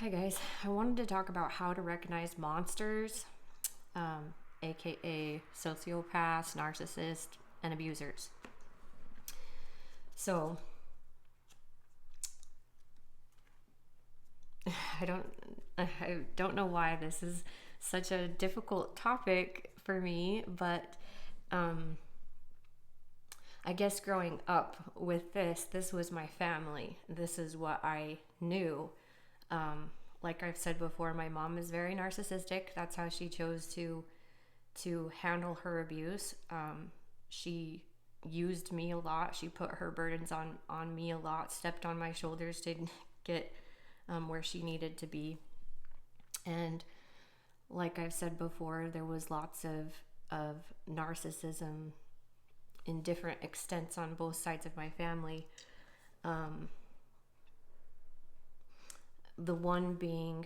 Hi guys, I wanted to talk about how to recognize monsters, aka sociopaths, narcissists, and abusers. So, I don't I don't know why this is such a difficult topic for me, but um, I guess growing up with this was my family. This is what I knew. Um, like I've said before, my mom is very narcissistic. That's how she chose to handle her abuse. She used me a lot. She put her burdens on me a lot. Stepped on my shoulders to get where she needed to be. And like I've said before, there was lots of narcissism in different extents on both sides of my family. Um, the one being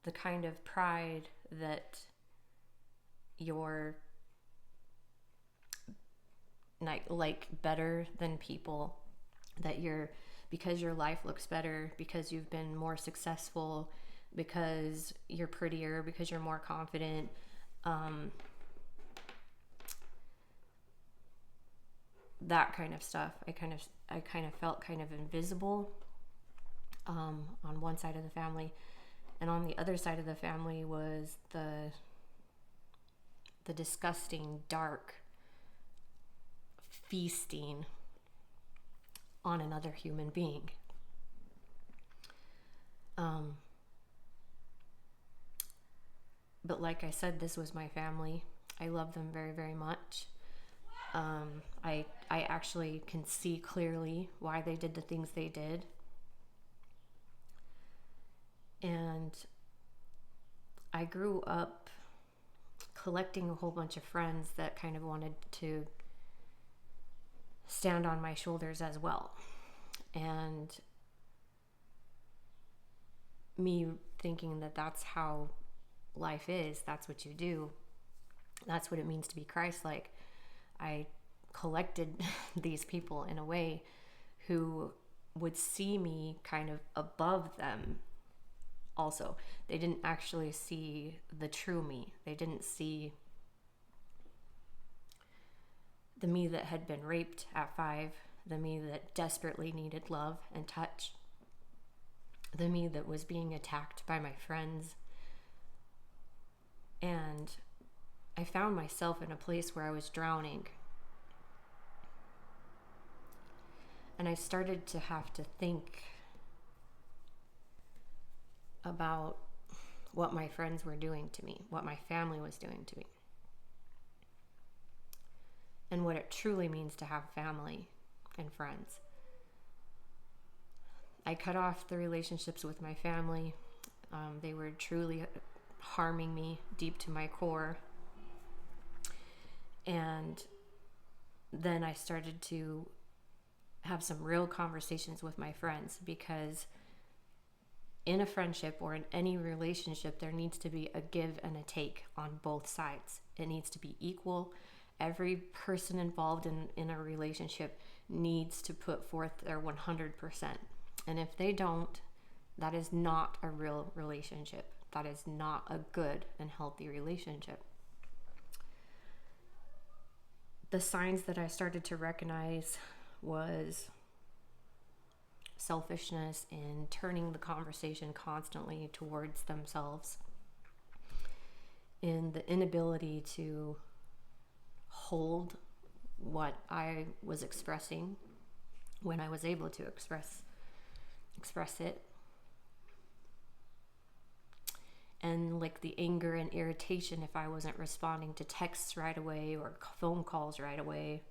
the kind of pride that you're like better than people, that you're, because your life looks better, because you've been more successful, because you're prettier, because you're more confident. That kind of stuff. I kind of felt kind of invisible on one side of the family, and on the other side of the family was the disgusting, dark feasting on another human being. But like I said, this was my family. I love them very, very much. I actually can see clearly why they did the things they did. And I grew up collecting a whole bunch of friends that kind of wanted to stand on my shoulders as well. And me thinking that that's how life is, that's what you do, that's what it means to be Christ-like. I collected these people in a way who would see me kind of above them. Also, they didn't actually see the true me. They didn't see the me that had been raped at 5, the me that desperately needed love and touch, the me that was being attacked by my friends. And I found myself in a place where I was drowning. And I started to have to think about what my friends were doing to me, what my family was doing to me, and what it truly means to have family and friends. I cut off the relationships with my family. They were truly harming me deep to my core. And then I started to have some real conversations with my friends, because in a friendship or in any relationship, there needs to be a give and a take on both sides. It needs to be equal. Every person involved in a relationship needs to put forth their 100%. And if they don't, that is not a real relationship. That is not a good and healthy relationship. The signs that I started to recognize was selfishness in turning the conversation constantly towards themselves, in the inability to hold what I was expressing when I was able to express it, and like the anger and irritation if I wasn't responding to texts right away or phone calls right away.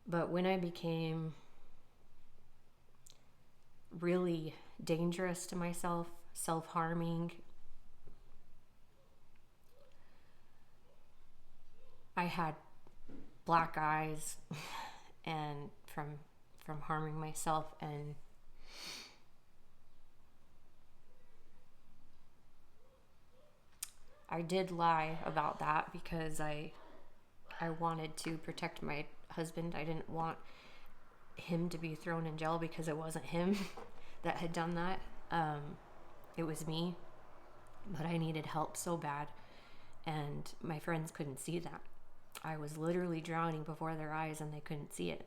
But when I became really dangerous to myself, self-harming, I had black eyes and from harming myself. And I did lie about that because I wanted to protect my husband. I didn't want him to be thrown in jail because it wasn't him. that had done that. It was me, but I needed help so bad, and my friends couldn't see that. I was literally drowning before their eyes and they couldn't see it.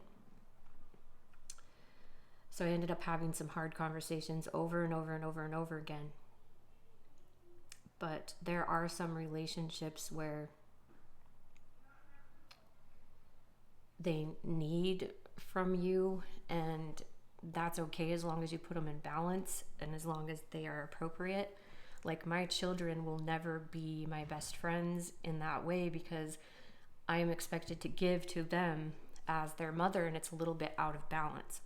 So I ended up having some hard conversations over and over and over and over again. But there are some relationships where they need from you, and that's okay as long as you put them in balance and as long as they are appropriate. Like, my children will never be my best friends in that way because I am expected to give to them as their mother, and it's a little bit out of balance.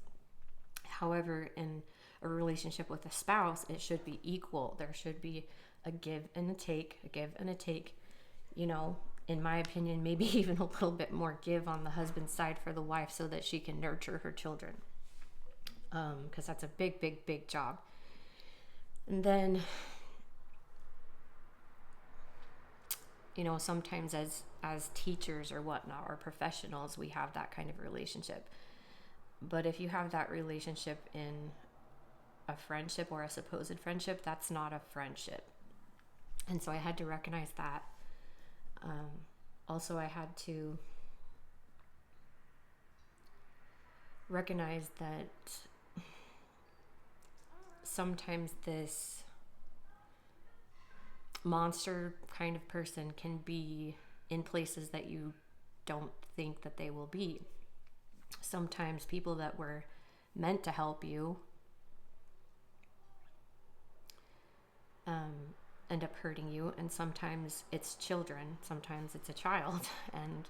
However, in a relationship with a spouse, it should be equal. There should be a give and a take, you know, in my opinion, maybe even a little bit more give on the husband's side for the wife so that she can nurture her children. Because that's a big, big, big job. And then, you know, sometimes as teachers or whatnot, or professionals, we have that kind of relationship. But if you have that relationship in a friendship or a supposed friendship, that's not a friendship. And so I had to recognize that. Also, I had to recognize that sometimes this monster kind of person can be in places that you don't think that they will be. Sometimes people that were meant to help you end up hurting you, and sometimes it's children, sometimes it's a child. And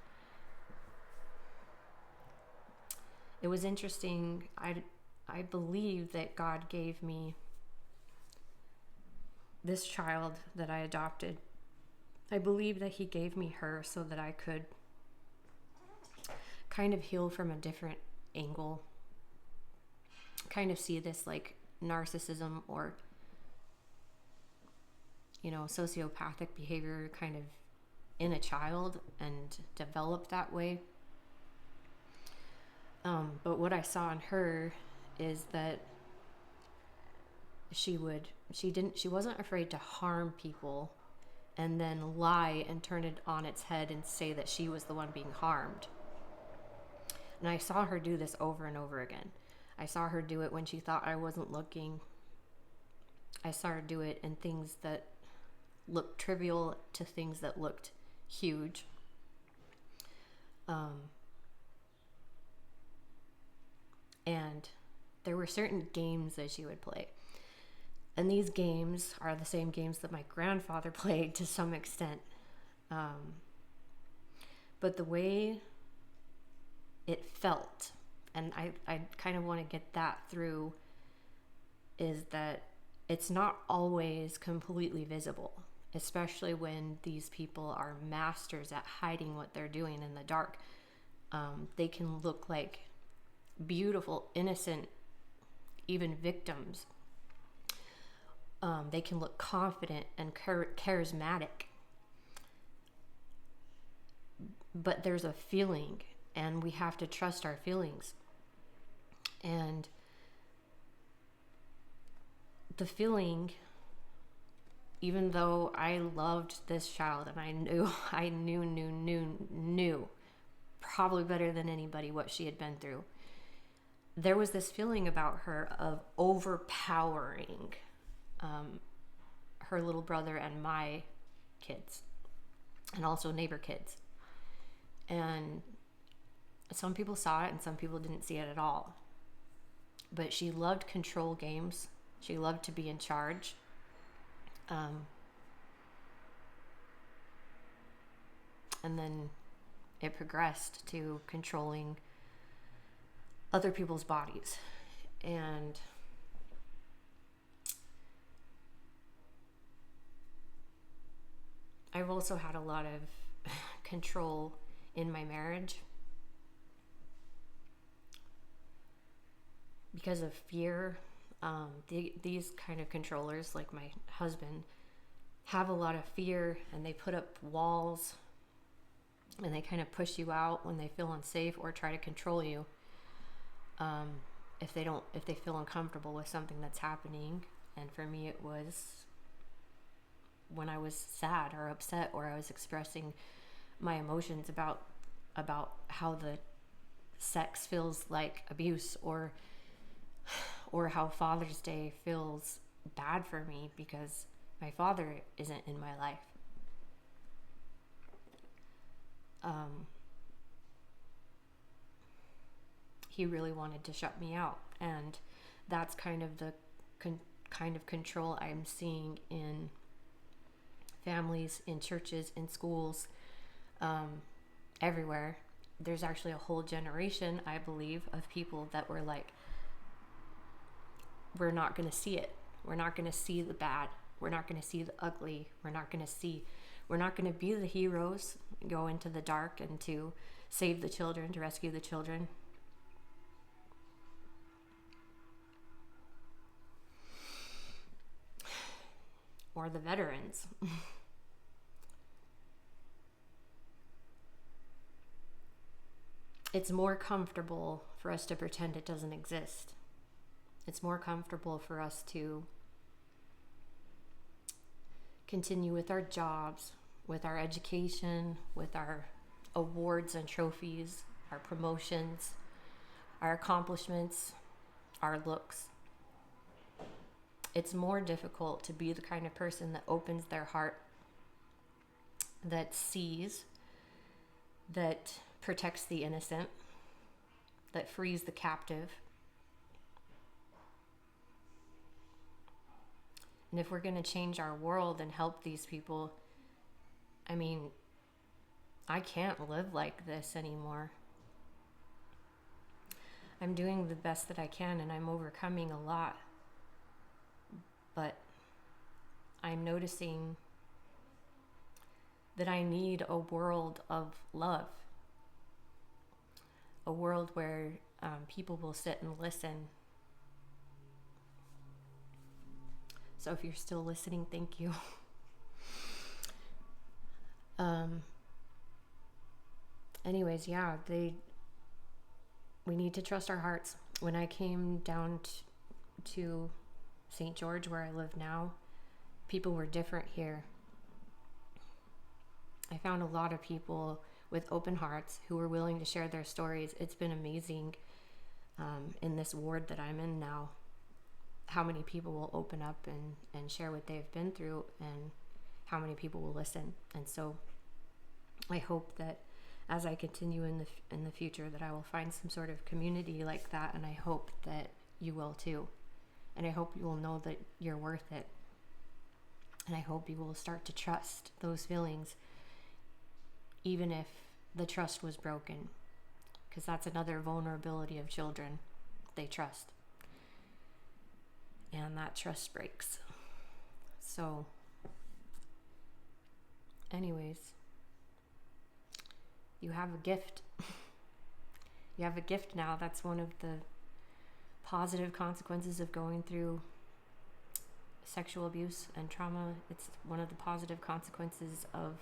it was interesting. I believe that God gave me this child that I adopted. I believe that he gave me her so that I could kind of heal from a different angle, kind of see this like narcissism or, you know, sociopathic behavior kind of in a child and develop that way. But what I saw in her is that she wasn't afraid to harm people and then lie and turn it on its head and say that she was the one being harmed. And I saw her do this over and over again. I saw her do it when she thought I wasn't looking. I saw her do it in things that looked trivial to things that looked huge. And there were certain games that she would play. And these games are the same games that my grandfather played to some extent. But the way it felt, and I kind of want to get that through, is that it's not always completely visible, especially when these people are masters at hiding what they're doing in the dark. They can look like beautiful, innocent, even victims. They can look confident and charismatic. But there's a feeling, and we have to trust our feelings. And the feeling, even though I loved this child and I knew probably better than anybody what she had been through, there was this feeling about her of overpowering her little brother and my kids, and also neighbor kids. And some people saw it and some people didn't see it at all. But she loved control games. She loved to be in charge. And then it progressed to controlling other people's bodies. And I've also had a lot of control in my marriage because of fear. These kind of controllers, like my husband, have a lot of fear, and they put up walls and they kind of push you out when they feel unsafe or try to control you. if they feel uncomfortable with something that's happening. And for me, it was when I was sad or upset, or I was expressing my emotions about how the sex feels like abuse, or how Father's Day feels bad for me because my father isn't in my life. He really wanted to shut me out, and that's kind of the kind of control I'm seeing in families, in churches, in schools, everywhere. There's actually a whole generation, I believe, of people that were like, we're not going to see it. We're not going to see the bad. We're not going to see the ugly. We're not going to be the heroes, go into the dark and to save the children, to rescue the children. Or the veterans. It's more comfortable for us to pretend it doesn't exist. It's more comfortable for us to continue with our jobs, with our education, with our awards and trophies, our promotions, our accomplishments, our looks. It's more difficult to be the kind of person that opens their heart, that sees, that protects the innocent, that frees the captive. And if we're going to change our world and help these people, I mean, I can't live like this anymore. I'm doing the best that I can, and I'm overcoming a lot. But I'm noticing that I need a world of love. A world where people will sit and listen. So if you're still listening, thank you. Anyways, yeah, we need to trust our hearts. When I came down to St. George, where I live now, people were different here. I found a lot of people with open hearts who were willing to share their stories. It's been amazing in this ward that I'm in now, how many people will open up and share what they've been through, and how many people will listen. And so I hope that as I continue in the future, that I will find some sort of community like that, and I hope that you will too. And I hope you will know that you're worth it. And I hope you will start to trust those feelings, even if the trust was broken. Because that's another vulnerability of children. They trust. And that trust breaks. So, anyways, you have a gift. You have a gift now. That's one of the positive consequences of going through sexual abuse and trauma. It's one of the positive consequences of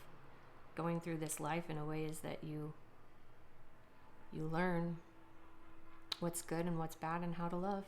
going through this life in a way is that you learn what's good and what's bad and how to love.